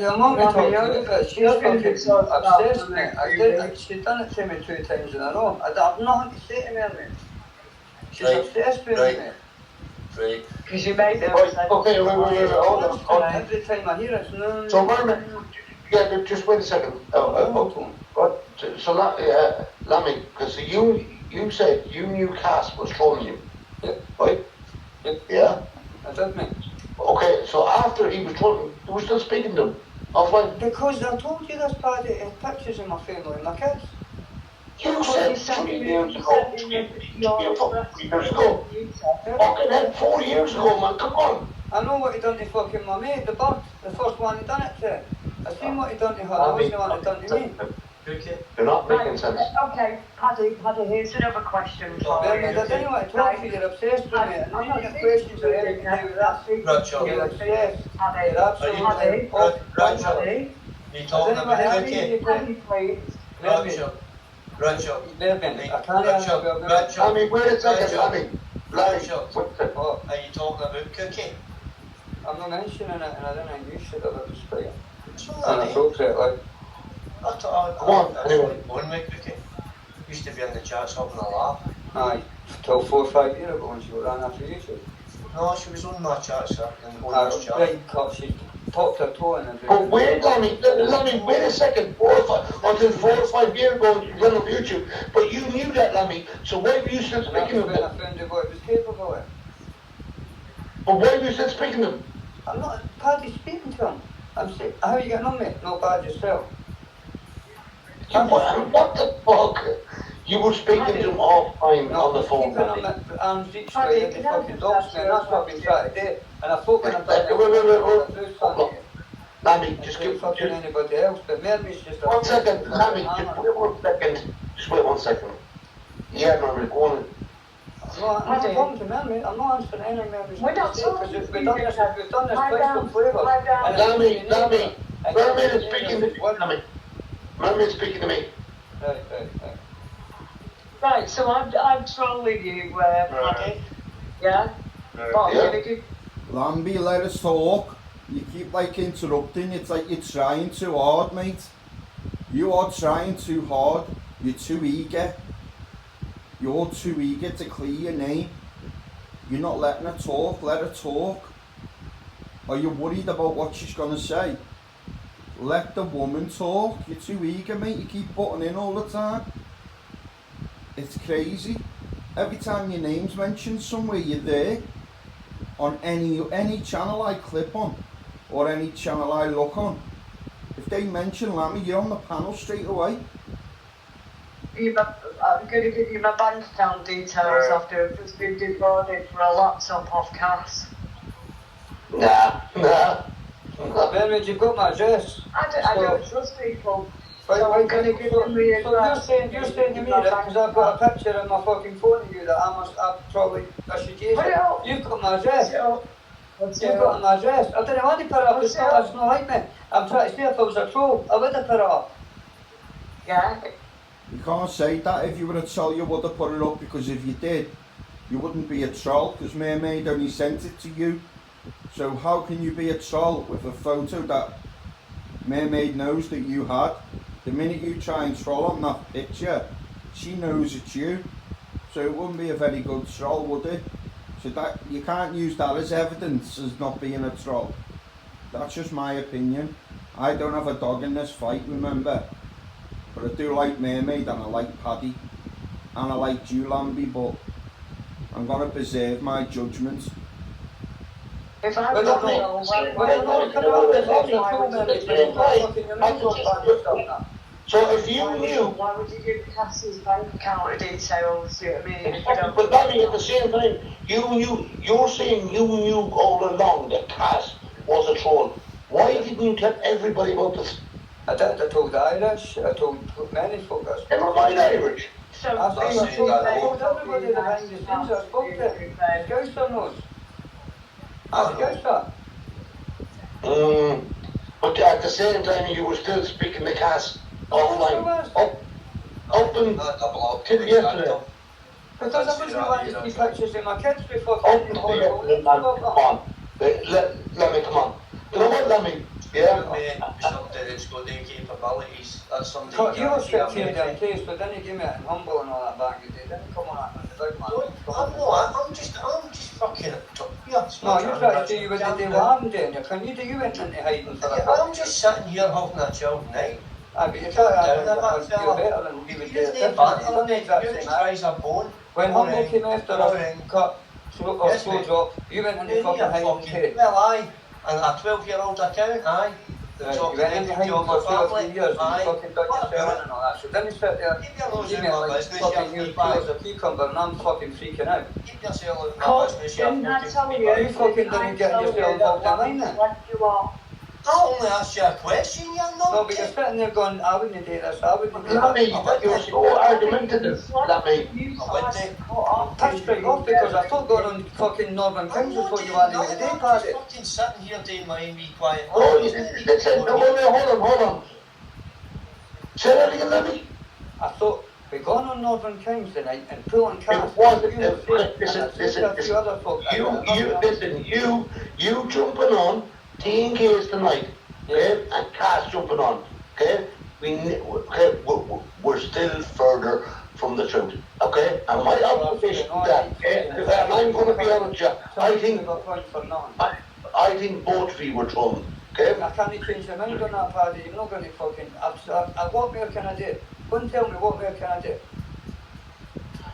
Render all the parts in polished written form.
The moment I told her, she's fucking obsessed, mate. She's done it to me 2 times in a row. I have nothing to say to me, mate. She's obsessed with me, mate. Right. Because you made them. Okay, wait, hold on. Every time I hear it, no. So, Merman, yeah, just wait a second. What? So, Lammy, because you said you knew Cass was trolling you. Yep. Right? Yep. Yeah? I did, mate. Okay, so after he was trolling, you were still speaking to him? Offline? Because I told you this, Paddy, pictures of my family and my kids. You said 3 years ago. 3 years ago. Fucking hell, 4 years ago, man, come on. I know what he done to fucking my mate, the bird, the first one he done it to. I seen what he done to her, I wasn't the one he done to me. You're not making sense. Okay, Paddy, here's another question for you. I don't know what I told you, you're obsessed with me. And you get questions or anything to do with that. You're obsessed. You're absolutely Paddy, you talking about cookie? Paddy, please. Rachel, I can't answer. I mean, wait a second, Lammy. Rachel, are you talking about cookie? I'm not mentioning it, and I don't think you should have ever spoken. It's Inappropriate, like. Come on, anyway. One week cookie. Used to be in the chats having a laugh. Aye, till 4 or 5 years ago when she ran after you two. No, she was on my chat, sir. Right, Cutt, she popped her toe in and... But wait, Lammy, wait a second. 4 or 5 years ago, you ran on YouTube. But you knew that, Lammy, so why were you still speaking of I him? found out what it was capable of. But why were you still speaking of him? I'm not, Paddy, speaking to him. I'm saying, how are you getting on, mate? Not bad yourself. What the fuck? You were speaking to him offline on the phone. Keeping him at arm's reach straight at the fucking dogs, man. That's what I've been trying to do. And I've spoken about it. Lammy, just give fucking anybody else, but Mary's just... 1 second, Lammy, just wait 1 second. Just wait 1 second. Yeah, Mary, go on. I'm not talking to Mary, I'm not answering any Mary's We're not talking to we've done this twice before. Lammy, Mermaid is speaking to me. Lammy, Mermaid is speaking to me. Right. Right, so I'm trolling you, Paddy. Yeah? But I'm gonna give... Lamby, let us talk. You keep like interrupting, it's like you're trying too hard, mate. You are trying too hard, you're too eager. You're too eager to clear your name. You're not letting her talk, let her talk. Are you worried about what she's gonna say? Let the woman talk, you're too eager, mate, you keep butting in all the time. It's crazy. Every time your name's mentioned somewhere, you're there. On any channel I clip on, or any channel I look on, if they mention Lammy, you're on the panel straight away. I'm going to give you my bank account details after I've just been defrauded for a laptop off Cass. Nah. Mary, you've got my address. I don't trust people. Right, So I'm going to give them the address. So you're saying to me that because I've got a picture on my fucking phone of you that I should use it. You've got my address. You've got my address. I didn't want to put it up, it's not like me. I'm trying to say if I was a troll, I would have put it up. Yeah. You can't say that. If you were a troll, you would have put it up, because if you did, you wouldn't be a troll, because Mermaid only sent it to you. So how can you be a troll with a photo that Mermaid knows that you had? The minute you try and troll on that picture, she knows it's you. So it wouldn't be a very good troll, would it? So that you can't use that as evidence as not being a troll. That's just my opinion. I don't have a dog in this fight, remember. But I do like Mermaid, and I like Paddy, and I like you, Lamby, but I'm going to preserve my judgment. If I was a troll, So if you knew... Why would you give Cass's bank account details? You know what I mean? But Lammy, at the same time, you're saying you knew all along that Cass was a troll. Why didn't you tell everybody about this? I told the Irish, I told many folk I spoke to. Never mind Irish. So I told everybody behind the scenes I spoke to. Gouster knows. Ask Gouster. But at the same time, you were still speaking to Cass offline. Up until yesterday. Because I wasn't wanting to see pictures of my kids before. Come on. Let me come on. You know what, Lammy? Yeah. Something that's got the capabilities. That's something Cut, you were can't strict to see your damn case, but then you give me it and humble and all that back you did. Then you come on at me, the big man. I'm just fucking yeah. No, you're trying to do what they do what I'm doing. Can you do you went into hiding for a couple? I'm just sitting here having a chill night. Aye, but you're trying to act like you're better than we would do. You've done the exact same. Tries a bone. When Humble came after us, Cut, or slow drop, you went into fucking hiding cage. Well, aye. And a 12-year-old account, aye. You went into hiding for 2 or 3 years and you fucking done your selling and all that. So then you sit there, Keep your nose give in me my like business, fucking you huge bag. kilos of cucumber and I'm fucking freaking out. Keep yourself out of my Cut, business, didn't I tell you? You fucking didn't get yourself involved in mine then. What you are. I only asked you a question, you're not. No, but you're sitting there going, I wouldn't do this, I wouldn't do Lammy, that. you're so argumentative, Lammy. That's straight off because I thought going on fucking Northern Kings was what you wanted me to do, Paddy. I'm fucking sitting here doing my own wee quiet. Oh, listen, no, hold on. Say that again, Lammy. I thought we're going on Northern Kings tonight and pulling cars. It was, listen, you jumping on T&K's tonight, okay, and Cass jumping on, okay? We're still further from the truth, okay? And my observation is that, and I'm going to be honest with you, I think both of you were trolling, okay? I can't change your mind on that, Paddy. You're not going to fucking... What more can I do? Go and tell me what more can I do?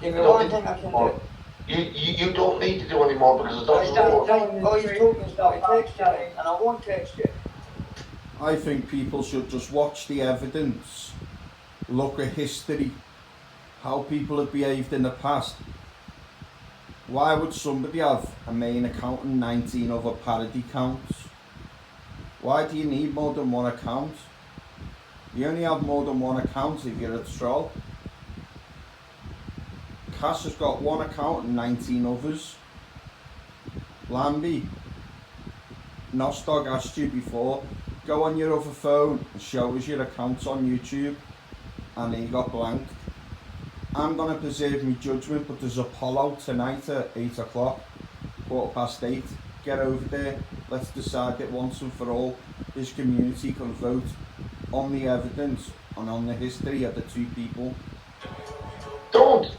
Give me one thing I can do. You don't need to do any more because it's not Oh, you told me it's not. I text you and I won't text you. I think people should just watch the evidence, look at history, how people have behaved in the past. Why would somebody have a main account and 19 other parody accounts? Why do you need more than one account? You only have more than one account if you're a troll. Cass has got one account and 19 others. Lamby, Nostog asked you before, go on your other phone and show us your accounts on YouTube, and he got blanked. I'm going to preserve my judgment, but there's Apollo tonight at 8 o'clock, 8:15. Get over there, let's decide it once and for all. This community can vote on the evidence and on the history of the two people. Don't.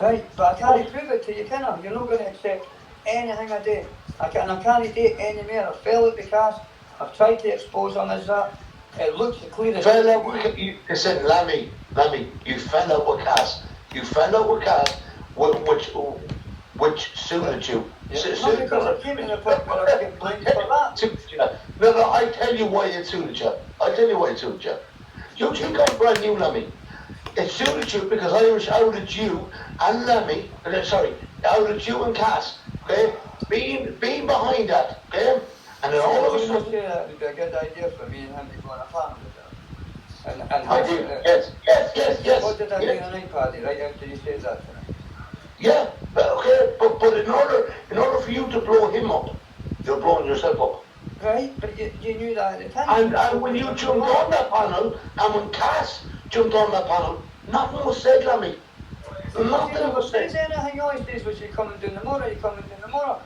Right, but I can't prove it to you, can I? You're not going to accept anything I do. I can't do it any more. I fell out because I've tried to expose them as that. It looks clear as... Listen, Lammy, you fell out with Cass. You fell out with Cass, which suited you. Not because I came in the point where I get blamed for that. No, I tell you why it suited you. You think I'm brand new, Lammy. It suited you because I was outed you and Lammy, outed you and Cass, okay? Being behind that, okay? And then all of a sudden... That would be a good idea for me and him to go on a farm with them. I did, yes. What did I do tonight, Paddy, right after you said that tonight? Yeah, but in order for you to blow him up, you're blowing yourself up. Right, but you knew that at the time. And when you jumped on that panel, and when Cass jumped on that panel, nothing was said, Lammy. Nothing was said. Anything always says was you coming down tomorrow.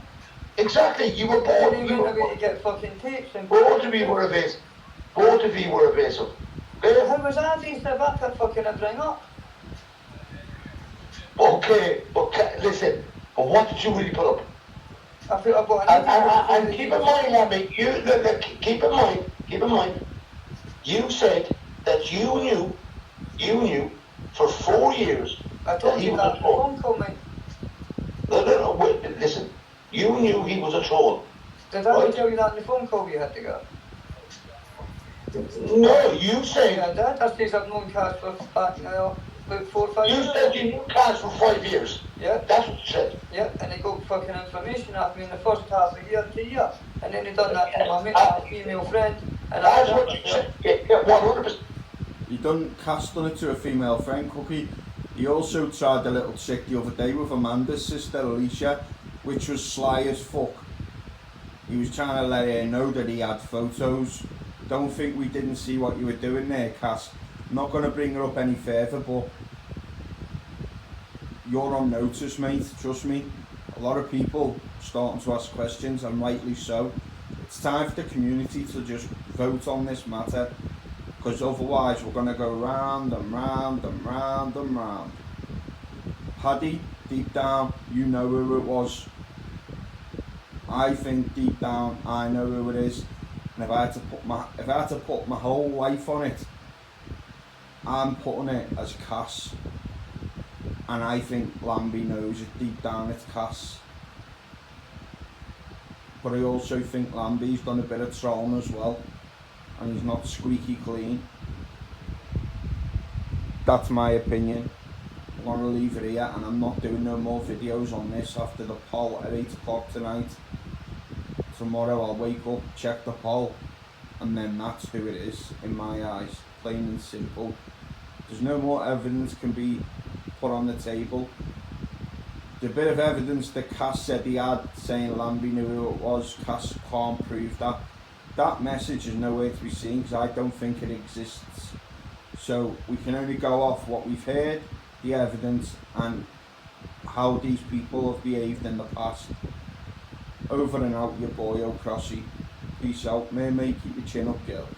Exactly, you were both. You were going to get fucking tapes and... Both of you were evasive. Okay? How was that these the back that fucking I bring up? Okay, but listen, but what did you really put up? I put up what And keep in mind, Lammy, keep in mind, you said that you knew for 4 years. I told you that phone call, mate. No, wait, listen. You knew he was a troll. Did I tell you that in the phone call you had to go? No, you said... Yeah, that says I've known Cass for back now, about 4 or 5 years. You said you knew Cass for 5 years. Yeah. That's what you said. Yeah, and he got fucking information off me in the first half a year to a year. And then he done that to my mate, my female friend. And that's what you said. Yeah, 100%. He done it to a female friend, Cookie. He also tried a little trick the other day with Amanda's sister, Alicia, which was sly as fuck. He was trying to let her know that he had photos. Don't think we didn't see what you were doing there, Cass. I'm not going to bring her up any further, but you're on notice, mate, trust me. A lot of people starting to ask questions, and rightly so. It's time for the community to just vote on this matter, because otherwise we're going to go round and round and round and round. Paddy, deep down, you know who it was. I think deep down I know who it is, and if I had to put my whole life on it, I'm putting it as Cass. And I think Lamby knows it deep down it's Cass. But I also think Lamby's done a bit of trolling as well, and he's not squeaky clean. That's my opinion. I'm going to leave it here, and I'm not doing no more videos on this after the poll at 8 o'clock tonight. Tomorrow I'll wake up, check the poll, and then that's who it is in my eyes, plain and simple. There's no more evidence can be put on the table. The bit of evidence that Cass said he had, saying Lamby knew who it was, Cass can't prove that. That message is nowhere to be seen, because I don't think it exists. So we can only go off what we've heard, the evidence, and how these people have behaved in the past. Over and out, your boy O'Crossy. Peace out. May keep your chin up, girl.